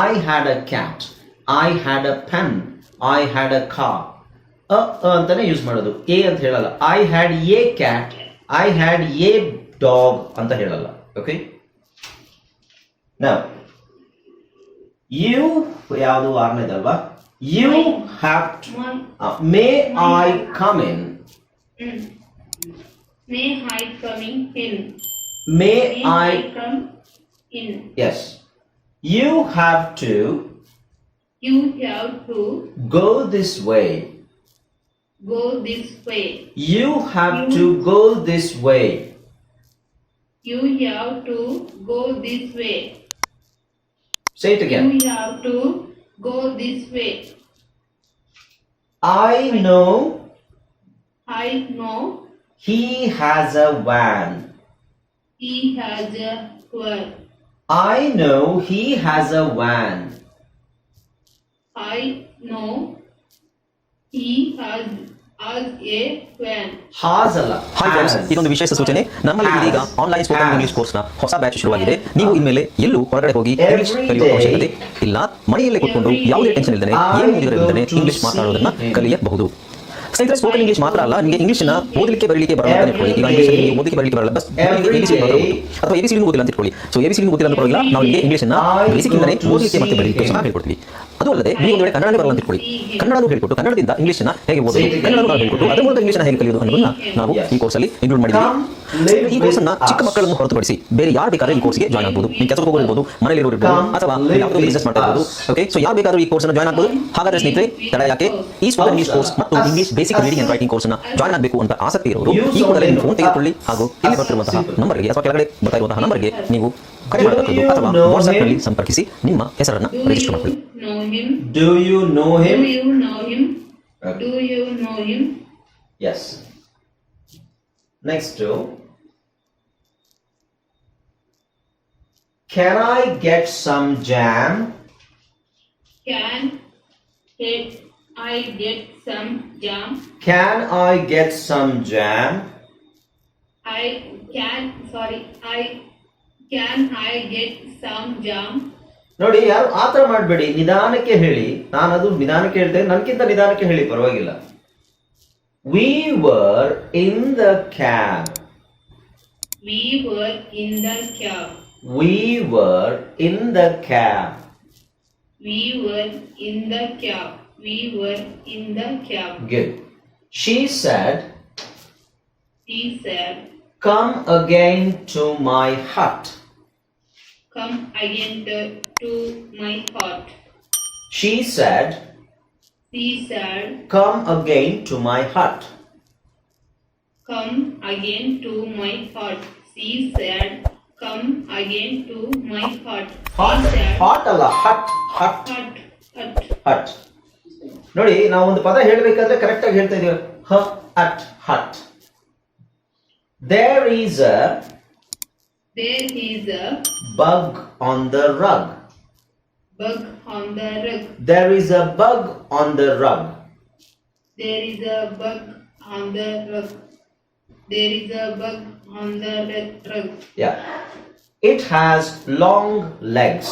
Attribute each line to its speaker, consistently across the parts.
Speaker 1: I had a cat. I had a pen. I had a car. ಅಂತಾನೆ use ಮಾಡೋದು. A ಅಂತ ಹೇಳಲ್ಲ. I had a cat, I had a dog ಅಂತ ಹೇಳಲ್ಲ. Okay, now you ಯಾವುದು ಆರನೇದಲ್ವಾ? You have may I come in.
Speaker 2: May I coming in?
Speaker 1: May I
Speaker 2: come in?
Speaker 1: Yes. You have to go this way.
Speaker 2: Go this way.
Speaker 1: You have to go this way.
Speaker 2: You have to go this way.
Speaker 1: Say it again.
Speaker 2: You have to go this way.
Speaker 1: I know he has a van.
Speaker 2: He has a van.
Speaker 1: I know he has a van.
Speaker 2: I know he has a van.
Speaker 1: Has ಅಲ್ಲ.
Speaker 3: Hi friends, ಇದೊಂದು ವಿಶೇಷ ಸೂಚನೆ. ನಮ್ಮಲ್ಲಿ ಇದೀಗ online spoken English ಕೋರ್ಸ್ನ ಹೊಸ batch ಶುರುವಾಗಿದೆ. ನೀವು ಇನ್ಮೇಲೆ ಎಲ್ಲೂ ಹೊರಗಡೆ ಹೋಗಿ ಇಂಗ್ಲಿಷ್ ಕಲಿಯುವ ಅವಶ್ಯಕತೆ ಇಲ್ಲ. ಮನೆಯಲ್ಲೇ ಕೂತ್ಕೊಂಡು ಯಾವುದೇ ಟೆನ್ಷನ್ ಇಲ್ಲದೆ, ಏನು ಮುಗಿದಿರಲಿಲ್ಲದೆ ಇಂಗ್ಲಿಷ್ ಮಾತಾಡೋದನ್ನ ಕಲಿಯಬಹುದು. ಸ್ನೇಹಿತರೆ, ಸ್ಪೋಕನ್ ಇಂಗ್ಲಿಷ್ ಮಾತ್ರ ಅಲ್ಲ, ನಿಮಗೆ ಇಂಗ್ಲಿಷ್ನ ಓದಲಿಕ್ಕೆ ಬರಲಿಕ್ಕೆ ಬರಲ್ಲ ಅಂತ ಇಟ್ಕೊಳ್ಳಿ. ಈಗ ಇಂಗ್ಲಿಷ್ ಓದಲಿಕ್ಕೆ ಬರಲಿಕ್ಕೆ ಬರಲ್ಲ, ಬಸ್ ಎಬಿಸಿಡಿ ಮಾತ್ರ ಓದು, ಅಥವಾ ಎಬಿಸಿಡಿ ಓದಿಲ್ಲ ಅಂತ ಇಟ್ಕೊಳ್ಳಿ. ಸೊ ಎಬಿಸಿಡಿ ಓದಿಲ್ಲ ಅಂತ ಪರವಾಗಿಲ್ಲ, ನಾವು ನಿಮಗೆ ಇಂಗ್ಲಿಷ್ನ ಬೇಸಿಕ್ ಇಂದನೇ ಓದಲಿಕ್ಕೆ ಮತ್ತೆ ಬರಲಿಕ್ಕೆ ಚೆನ್ನಾಗಿ ಹೇಳ್ಕೊಡ್ತೀವಿ. ಅದು ಅಲ್ಲದೆ ನೀವು ಒಂದು ವೇಳೆ ಕನ್ನಡನೇ ಬರಲ್ಲ ಅಂತ ಇಟ್ಕೊಳ್ಳಿ, ಕನ್ನಡನೂ ಹೇಳ್ಕೊಟ್ಟು ಕನ್ನಡದಿಂದ ಇಂಗ್ಲಿಷ್ನ ಹೇಗೆ ಓದೋದು, ಕನ್ನಡನೂ ಹೇಳ್ಕೊಟ್ಟು ಅದರ ಮೂಲಕ ಇಂಗ್ಲಿಷ್ನ ಹೇಗೆ ಕಲಿಯೋದು ಅನ್ನೋದನ್ನ ನಾವು ಈ ಕೋರ್ಸಲ್ಲಿ ಇನ್ಕ್ಲೂಡ್ ಮಾಡಿದ್ದೀವಿ. ಈ ಕೋರ್ಸನ್ನ ಚಿಕ್ಕ ಮಕ್ಕಳನ್ನು ಹೊರತುಪಡಿಸಿ ಬೇರೆ ಯಾರು ಬೇಕಾದ್ರೆ ಈ ಕೋರ್ಸ್ಗೆ ಜಾಯ್ನ್ ಆಗ್ಬೋದು. ನೀವು ಕೆಲಸಕ್ಕೆ ಹೋಗಿರ್ಬೋದು, ಮನೇಲಿ ಇರ್ಬೋದು, ಅಥವಾ ಯಾವುದೋ ಬಿಸ್ನೆಸ್ ಮಾಡ್ತಾ ಇರ್ಬೋದು. ಓಕೆ, ಸೊ ಯಾರು ಬೇಕಾದ್ರೂ ಈ ಕೋರ್ಸ್ನ ಜಾಯ್ನ್ ಆಗ್ಬೋದು. ಹಾಗಾದ್ರೆ ಸ್ನೇಹಿತರೆ, ತಡ ಯಾಕೆ? ಈ ಸ್ಪೋಕನ್ ಇಂಗ್ಲಿಷ್ ಕೋರ್ಸ್ ಮತ್ತು English basic reading and writing ಕೋರ್ಸ್ನ ಜಾಯ್ನ್ ಆಗಬೇಕು ಅಂತ ಆಸಕ್ತಿ ಇರೋರು ಈ ಕೂಡಲೇ ಫೋನ್ ತೆಗೆದುಕೊಳ್ಳಿ ಹಾಗೂ ಇಲ್ಲಿ ಬರ್ತಿರುವಂತಹ ನಂಬರ್ಗೆ ಅಥವಾ ಕೆಳಗಡೆ ಬರ್ತಾ ಇರುವಂತಹ ನಂಬರ್ಗೆ ನೀವು ಕರೆ ಮಾಡಬಹುದು ಅಥವಾ ವಾಟ್ಸ್ಆಪ್ ನಲ್ಲಿ ಸಂಪರ್ಕಿಸಿ ನಿಮ್ಮ ಹೆಸರನ್ನು ರಿಜಿಸ್ಟರ್ ಮಾಡಿಕೊಳ್ಳಿ.
Speaker 1: Do you know him?
Speaker 2: Do you know him? Do you know him?
Speaker 1: Yes. Next to, can I get some jam?
Speaker 2: Can I get some jam?
Speaker 1: Can I get some jam?
Speaker 2: Can I get some jam?
Speaker 1: ನೋಡಿ, ಯಾರು ಆತರ ಮಾಡಬೇಡಿ, ನಿಧಾನಕ್ಕೆ ಹೇಳಿ. ನಾನು ಅದು ನಿಧಾನಕ್ಕೆ ಹೇಳ್ತೇನೆ, ನನಗಿಂತ ನಿಧಾನಕ್ಕೆ ಹೇಳಿ, ಪರವಾಗಿಲ್ಲ. We were in the cab.
Speaker 2: We were in the cab.
Speaker 1: We were in the cab.
Speaker 2: We were in the cab. We were in the cab.
Speaker 1: Good. She said, come again to my hut.
Speaker 2: Come again to my hut.
Speaker 1: She said, come again to my hut.
Speaker 2: Come again to my hut. She said, come again to my hut.
Speaker 1: Hut ಅಲ್ಲ, hut. ನೋಡಿ, ನಾವು ಒಂದು ಪದ ಹೇಳಬೇಕಾದ್ರೆ correct ಆಗಿ ಹೇಳ್ತಾ ಇದೀವಿ. hut. There is a bug on the rug. There is a bug on the rug.
Speaker 2: There is a bug on the rug. There is a bug on the rug.
Speaker 1: Yeah. It has long legs.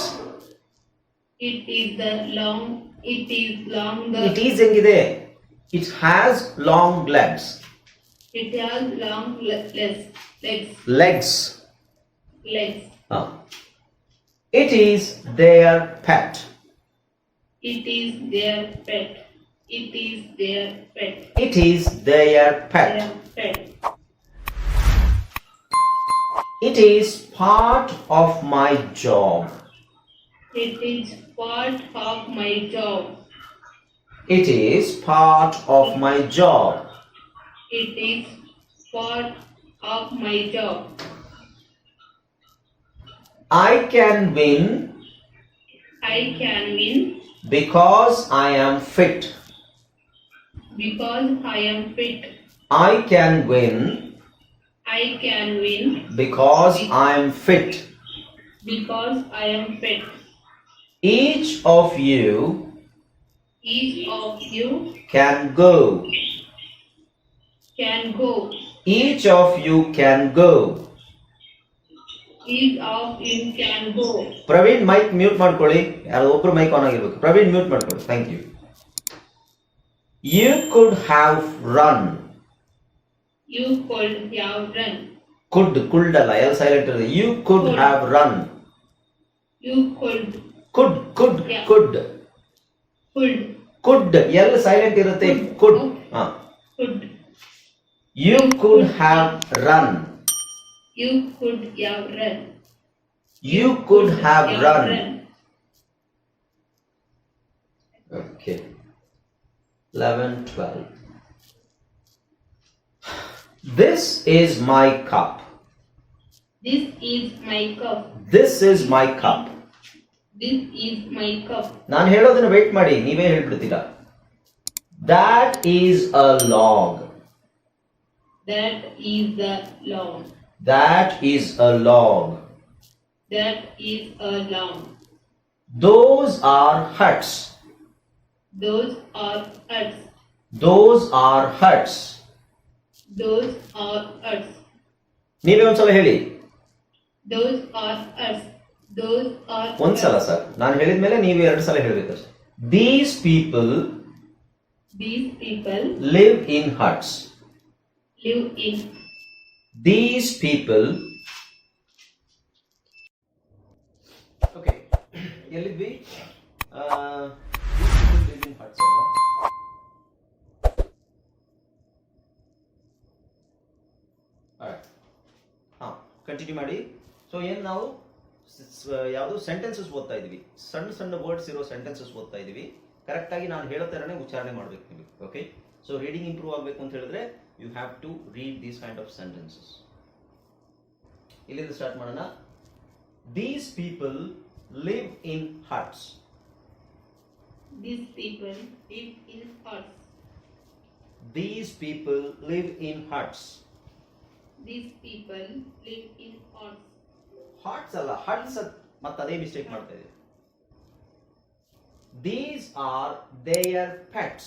Speaker 2: It is long.
Speaker 1: It is ಹೆಂಗಿದೆ? It has long legs.
Speaker 2: It has long legs.
Speaker 1: Legs. It is their pet.
Speaker 2: It is their pet. It is their pet.
Speaker 1: It is their pet. It is part of my job.
Speaker 2: It is part of my job.
Speaker 1: It is part of my job.
Speaker 2: It is part of my job.
Speaker 1: I can win because I am fit.
Speaker 2: Because I am fit.
Speaker 1: I can win because I am fit.
Speaker 2: Because I am fit.
Speaker 1: Each of you can go. Each of you can go.
Speaker 2: is off in can go.
Speaker 1: Praveen mic mute ಮಾಡ್ಕೊಳ್ಳಿ. ಯಾರೋ ಒಬ್ರು mic on ಆಗಿರ್ಬೇಕು. Praveen mute ಮಾಡ್ಕೊಳ್ಳಿ. Thank you. You could have run.
Speaker 2: You could have run.
Speaker 1: Could ಅಲ್ಲ, L silent ಇರುತ್ತೆ. You could have run.
Speaker 2: You could.
Speaker 1: Could
Speaker 2: Yeah.
Speaker 1: Could
Speaker 2: Could.
Speaker 1: Could L silent ಇರುತ್ತೆ. Could.
Speaker 2: Could.
Speaker 1: You could have run.
Speaker 2: You could have run.
Speaker 1: You could have run. Okay. 11, 12. This is my cup.
Speaker 2: This is my cup.
Speaker 1: This is my cup.
Speaker 2: This is my cup.
Speaker 1: ನಾನು ಹೇಳೋದನ್ನ wait ಮಾಡಿ, ನೀವೇ ಹೇಳ್ಬಿಡ್ತೀರಾ. That is a log.
Speaker 2: That is the log.
Speaker 1: That is a log.
Speaker 2: That is a log.
Speaker 1: Those are huts.
Speaker 2: Those are huts.
Speaker 1: Those are huts.
Speaker 2: Those are huts.
Speaker 1: ನೀವೇ ಒಂದ್ಸಲ ಹೇಳಿ.
Speaker 2: Those are huts. Those are
Speaker 1: ಒಂದ್ಸಲ
Speaker 2: huts.
Speaker 1: Sir, ನಾನು ಹೇಳಿದ್ಮೇಲೆ ನೀವು 2 ಸಲ ಹೇಳ್ಬೇಕು. These people
Speaker 2: These people
Speaker 1: live in huts.
Speaker 2: live in.
Speaker 1: These people. Okay. ಎಲ್ಲಿದ್ವಿ? These people live in huts ಅಲ್ವಾ? Alright. ಕಂಟಿನ್ಯೂ ಮಾಡಿ. ಸೊ ಏನು ನಾವು ಯಾವುದು ಸೆಂಟೆನ್ಸಸ್ ಓದ್ತಾ ಇದೀವಿ, ಸಣ್ಣ ಸಣ್ಣ ವರ್ಡ್ಸ್ ಇರೋ ಸೆಂಟೆನ್ಸಸ್ ಓದ್ತಾ ಇದೀವಿ. ಕರೆಕ್ಟ್ ಆಗಿ ನಾನು ಹೇಳೋ ಥರನೇ ಉಚ್ಚಾರಣೆ ಮಾಡಬೇಕು ನೀವು. ಓಕೆ. ಸೊ ರೀಡಿಂಗ್ ಇಂಪ್ರೂವ್ ಆಗಬೇಕು ಅಂತ ಹೇಳಿದ್ರೆ you have to read these kind of sentences. ಇಲ್ಲಿಂದ ಸ್ಟಾರ್ಟ್ ಮಾಡೋಣ. These people live in huts.
Speaker 2: These people live in huts.
Speaker 1: These people live in huts.
Speaker 2: These people live in huts.
Speaker 1: Hots ಅಲ್ಲ, huts. ಮತ್ತೆ ಅದೇ mistake ಮಾಡ್ತಾ ಇದೆ. These are their pets.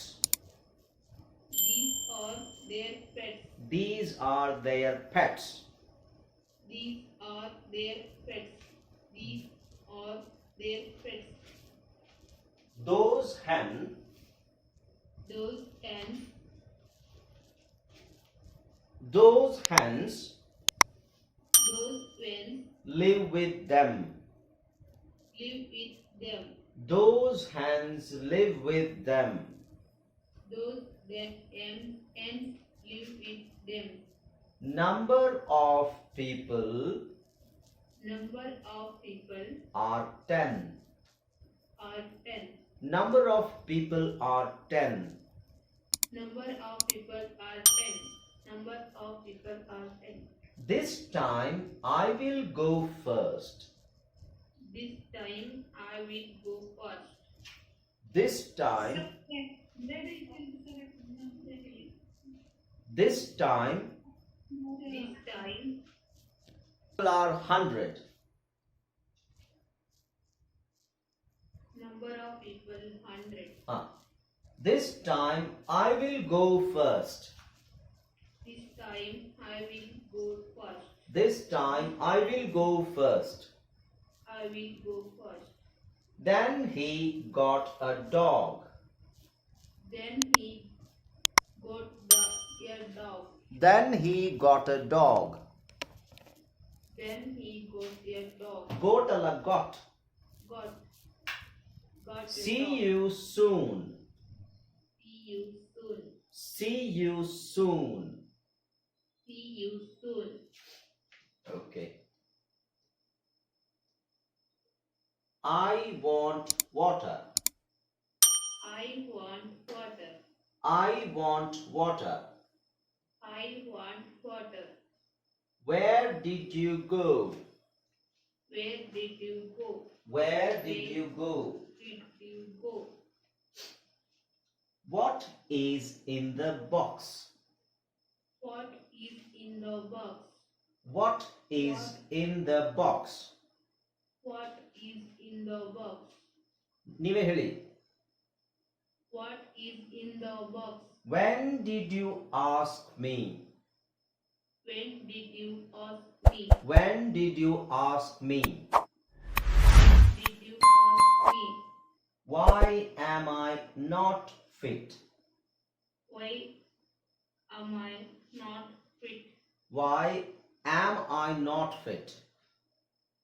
Speaker 2: These are their pets.
Speaker 1: These are their pets.
Speaker 2: These are their pets. These are their pets.
Speaker 1: Those hen.
Speaker 2: Those hens.
Speaker 1: Those hens
Speaker 2: Those hens
Speaker 1: live with them.
Speaker 2: live with them.
Speaker 1: Those hens live with them.
Speaker 2: Those hens live with them.
Speaker 1: Number of people
Speaker 2: Number of people
Speaker 1: are 10.
Speaker 2: are 10.
Speaker 1: Number of people are 10.
Speaker 2: Number of people are 10. Number of people are 10.
Speaker 1: This time I will go first.
Speaker 2: This time I will go first.
Speaker 1: This time. This time
Speaker 2: This time
Speaker 1: people are 100.
Speaker 2: number of people 100.
Speaker 1: This time I will go first.
Speaker 2: This time I will go first.
Speaker 1: This time I will go first.
Speaker 2: I will go first.
Speaker 1: Then he got a dog.
Speaker 2: Then he got a dog.
Speaker 1: Then he got a dog.
Speaker 2: Then he got a dog.
Speaker 1: Goat alla got.
Speaker 2: Got a
Speaker 1: See
Speaker 2: dog.
Speaker 1: you soon.
Speaker 2: See you soon.
Speaker 1: See you soon.
Speaker 2: See you soon.
Speaker 1: Okay. I want water.
Speaker 2: I want water.
Speaker 1: I want water.
Speaker 2: I want water.
Speaker 1: Where did you go?
Speaker 2: Where did you go?
Speaker 1: Where did you go?
Speaker 2: Did you go?
Speaker 1: What is in the box?
Speaker 2: What is in the box?
Speaker 1: What is in the box?
Speaker 2: What is in the box?
Speaker 1: ನೀವೇ ಹೇಳಿ.
Speaker 2: What is in the box?
Speaker 1: When did you ask me?
Speaker 2: When did you ask me?
Speaker 1: When did you ask me?
Speaker 2: Did you ask me?
Speaker 1: Why am I not fit?
Speaker 2: Why am I not fit?
Speaker 1: Why am I not fit?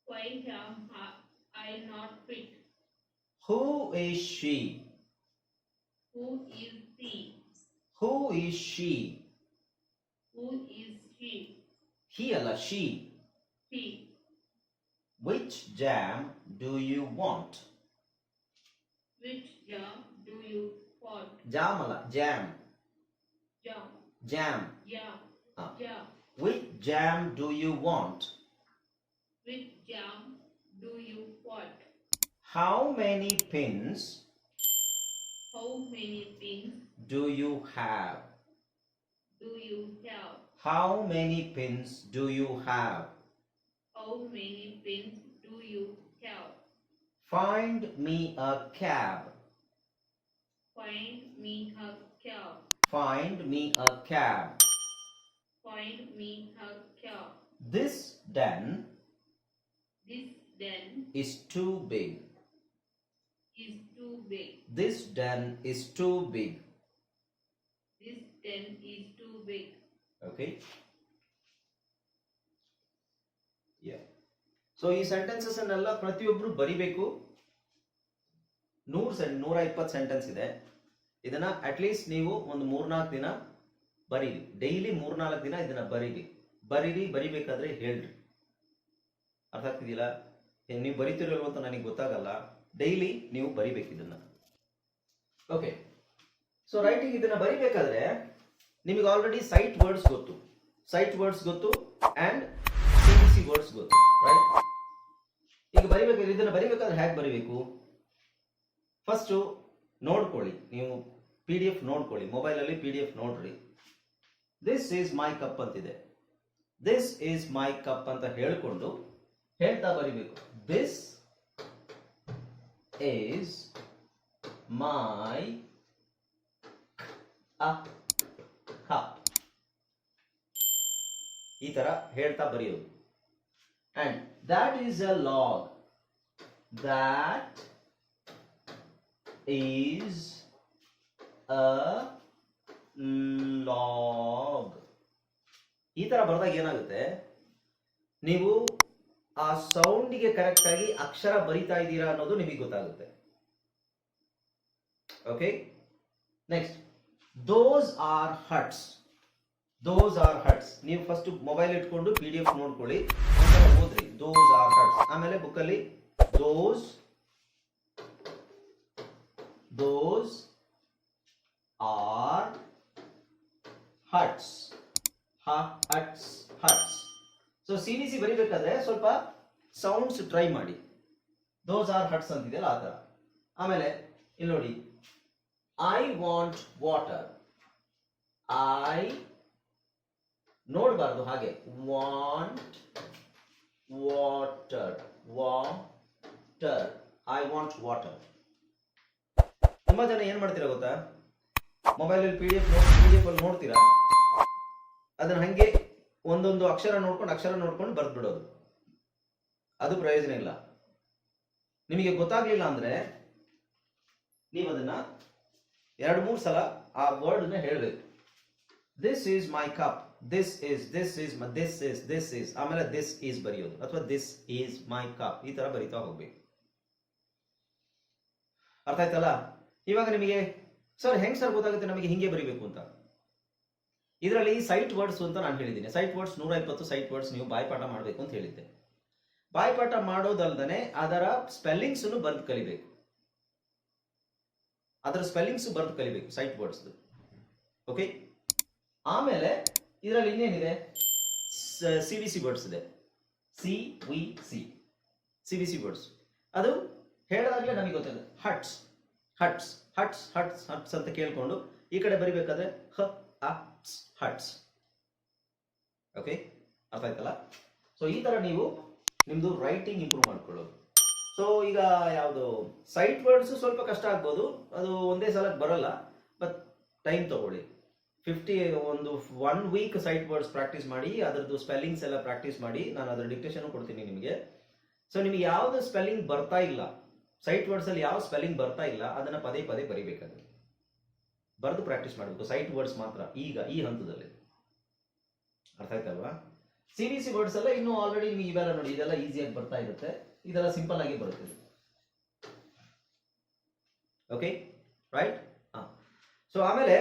Speaker 2: Why am I not fit?
Speaker 1: Who is she?
Speaker 2: Who is he?
Speaker 1: Who is she?
Speaker 2: Who is he?
Speaker 1: He alla she.
Speaker 2: He.
Speaker 1: Which jam do you want?
Speaker 2: Which jam do you want?
Speaker 1: Jam alla jam.
Speaker 2: Jam.
Speaker 1: Jam.
Speaker 2: Yeah.
Speaker 1: Ah.
Speaker 2: Yeah.
Speaker 1: Which jam do you want?
Speaker 2: Which jam do you want?
Speaker 1: How many pins
Speaker 2: How many pins
Speaker 1: do you have?
Speaker 2: do you have?
Speaker 1: How many pins do you have?
Speaker 2: How many pins do you have?
Speaker 1: Find me a cab.
Speaker 2: Find me a cab.
Speaker 1: Find me a cab.
Speaker 2: Find me a cab.
Speaker 1: This den
Speaker 2: This den
Speaker 1: is too big.
Speaker 2: is too big.
Speaker 1: This den is too big.
Speaker 2: This den is too big.
Speaker 1: Okay. Yeah. So ಈ sentences ಅನ್ನೆಲ್ಲ ಪ್ರತಿಯೊಬ್ರು ಬರಿಬೇಕು. 120 sentence ಇದೆ. ಇದನ್ನ at least ನೀವು ಒಂದು 3-4 ದಿನ ಬರೀರಿ. Daily 3-4 ದಿನ ಇದನ್ನ ಬರೀರಿ. ಬರಿಬೇಕಾದ್ರೆ ಹೇಳ್ರಿ. ಅರ್ಥ ಆಗ್ತಿದಿಲ್ಲ? ನೀವು ಬರಿತಿರಲ್ವ ಅಂತ ನನಗೆ ಗೊತ್ತಾಗಲ್ಲ. ಡೈಲಿ ನೀವು ಬರಿಬೇಕು ಇದನ್ನ. ಓಕೆ. ಸೊ ರೈಟಿಂಗ್ ಇದನ್ನ ಬರಿಬೇಕಾದ್ರೆ ನಿಮಗೆ ಆಲ್ರೆಡಿ ಸೈಟ್ ವರ್ಡ್ಸ್ ಗೊತ್ತು ಅಂಡ್ CBC ವರ್ಡ್ಸ್ ಗೊತ್ತು, ರೈಟ್? ಈಗ ಬರಿಬೇಕಾದ್ರೆ ಇದನ್ನ ಬರಿಬೇಕಾದ್ರೆ ಹೇಗೆ ಬರಿಬೇಕು? ಫಸ್ಟ್ ನೋಡ್ಕೊಳ್ಳಿ, ನೀವು PDF ನೋಡ್ಕೊಳ್ಳಿ, ಮೊಬೈಲಲ್ಲಿ PDF ನೋಡ್ರಿ. ದಿಸ್ ಈಸ್ ಮೈ ಕಪ್ ಅಂತಿದೆ. ದಿಸ್ ಈಸ್ ಮೈ ಕಪ್ ಅಂತ ಹೇಳ್ಕೊಂಡು ಹೇಳ್ತಾ ಬರಿಬೇಕು. This is my cup. ಈ ತರ ಹೇಳ್ತಾ ಬರೆಯೋದು. And that is a log. That is a log. ಈ ತರ ಬರೆದಾಗ ಏನಾಗುತ್ತೆ, ನೀವು ಆ ಸೌಂಡಿಗೆ ಕರೆಕ್ಟ್ ಆಗಿ ಅಕ್ಷರ ಬರಿತಾ ಇದ್ದೀರಾ ಅನ್ನೋದು ನಿಮಗೆ ಗೊತ್ತಾಗುತ್ತೆ. Okay. Next, those are huts. ನೀವು ಫಸ್ಟ್ ಮೊಬೈಲ್ ಇಟ್ಕೊಂಡು PDF ನೋಡ್ಕೊಳ್ಳಿ, ಓದ್ರಿ. Those are huts. ಆಮೇಲೆ ಬುಕ್ಕಲ್ಲಿ those are huts. So CBC ಬರಿಬೇಕಾದ್ರೆ ಸ್ವಲ್ಪ ಸೌಂಡ್ಸ್ ಟ್ರೈ ಮಾಡಿ. ದೋಸ್ ಆರ್ ಹಟ್ಸ್ ಅಂತಿದೆಯಲ್ಲ ಆ ಥರ. ಆಮೇಲೆ ಇಲ್ಲಿ ನೋಡಿ, ಐ ವಾಂಟ್ ವಾಟರ್. ಐ ನೋಡಬಾರ್ದು ಹಾಗೆ. Want water. I want water. ತುಂಬಾ ಜನ ಏನ್ ಮಾಡ್ತೀರಾ ಗೊತ್ತಾ, ಮೊಬೈಲಲ್ಲಿ PDF ಅಲ್ಲಿ ನೋಡ್ತೀರಾ, ಅದನ್ನ ಹಂಗೆ ಒಂದೊಂದು ಅಕ್ಷರ ನೋಡ್ಕೊಂಡು ಬರ್ದು ಬಿಡೋದು. ಅದು ಪ್ರಯೋಜನ ಇಲ್ಲ. ನಿಮಗೆ ಗೊತ್ತಾಗ್ಲಿಲ್ಲ ಅಂದ್ರೆ ನೀವು ಅದನ್ನ 2-3 ಸಲ ಆ ವರ್ಡ್ ನ ಹೇಳ್ಬೇಕು. This is my cup. This is ಆಮೇಲೆ ದಿಸ್ ಈಸ್ ಬರೆಯೋದು, ಅಥವಾ ದಿಸ್ ಈಸ್ ಮೈ ಕಪ್. ಈ ತರ ಬರಿತಾ ಹೋಗ್ಬೇಕು. ಅರ್ಥ ಆಯ್ತಲ್ಲ? ಇವಾಗ ನಿಮಗೆ ಸರ್ ಹೆಂಗ್ ಸರ್ ಗೊತ್ತಾಗುತ್ತೆ ನಮಗೆ ಹಿಂಗೆ ಬರಿಬೇಕು ಅಂತ? ಇದರಲ್ಲಿ ಸೈಟ್ ವರ್ಡ್ಸ್ ಅಂತ ನಾನು ಹೇಳಿದ್ದೀನಿ. ಸೈಟ್ ವರ್ಡ್ಸ್ 120 ಸೈಟ್ ವರ್ಡ್ಸ್ ನೀವು ಬಾಯ್ಪಾಠ ಮಾಡಬೇಕು ಅಂತ ಹೇಳಿದ್ದೆ. ಬಾಯ್ಪಾಠ ಮಾಡೋದಲ್ದನೆ ಅದರ ಸ್ಪೆಲ್ಲಿಂಗ್ಸ್ ಬರೆದು ಕಲಿಬೇಕು. Sight words. ಓಕೆ. ಆಮೇಲೆ ಇದರಲ್ಲಿ ಇನ್ನೇನಿದೆ, CBC ವರ್ಡ್ಸ್ ಇದೆ. CBC ವರ್ಡ್ಸ್ ಅದು ಹೇಳಿದಾಗಲೇ ನಮಗೆ ಗೊತ್ತಿದೆ. ಹಟ್ಸ್ ಅಂತ ಕೇಳ್ಕೊಂಡು ಈ ಕಡೆ ಬರಿಬೇಕಾದ್ರೆ ಹಟ್ಸ್. ಓಕೆ, ಅರ್ಥ ಆಯ್ತಲ್ಲ? ಸೊ ಈ ತರ ನೀವು ನಿಮ್ದು ರೈಟಿಂಗ್ ಇಂಪ್ರೂವ್ ಮಾಡ್ಕೊಳ್ಳೋದು. ಸೊ ಈಗ ಯಾವುದು ಸೈಟ್ ವರ್ಡ್ಸ್ ಸ್ವಲ್ಪ ಕಷ್ಟ ಆಗ್ಬೋದು, ಅದು ಒಂದೇ ಸಲ ಬರಲ್ಲ, ಬಟ್ ಟೈಮ್ ತಗೊಳ್ಳಿ. ಒಂದು 1 ವೀಕ್ ಸೈಟ್ ವರ್ಡ್ಸ್ ಪ್ರಾಕ್ಟೀಸ್ ಮಾಡಿ, ಅದರದ್ದು ಸ್ಪೆಲ್ಲಿಂಗ್ಸ್ ಎಲ್ಲ ಪ್ರಾಕ್ಟೀಸ್ ಮಾಡಿ. ನಾನು ಅದರ ಡಿಕ್ಟೇಷನ್ ಕೊಡ್ತೀನಿ ನಿಮಗೆ. ಸೊ ನಿಮಗೆ ಯಾವ್ದು ಸ್ಪೆಲ್ಲಿಂಗ್ ಬರ್ತಾ ಇಲ್ಲ, ಸೈಟ್ ವರ್ಡ್ಸ್ ಅಲ್ಲಿ ಯಾವ ಸ್ಪೆಲ್ಲಿಂಗ್ ಬರ್ತಾ ಇಲ್ಲ, ಅದನ್ನ ಪದೇ ಪದೇ ಬರಿಬೇಕಾದ್ರೆ ಬರೆದು ಪ್ರಾಕ್ಟೀಸ್ ಮಾಡಬೇಕು. ಸೈಟ್ ವರ್ಡ್ಸ್ ಮಾತ್ರ ಈಗ ಈ ಹಂತದಲ್ಲಿ. ಅರ್ಥ ಆಯ್ತಲ್ವಾ? CBC ವರ್ಡ್ಸ್ ಎಲ್ಲ ಇನ್ನೂ ಆಲ್ರೆಡಿ ನಿಮಗೆ ಇವೆಲ್ಲ ನೋಡಿ, ಇದೆಲ್ಲ ಈಸಿಯಾಗಿ ಬರ್ತಾ ಇರುತ್ತೆ, ಇದೆಲ್ಲ ಸಿಂಪಲ್ ಆಗಿ ಬರುತ್ತೆ. Okay, right. ಸೊ ಆಮೇಲೆ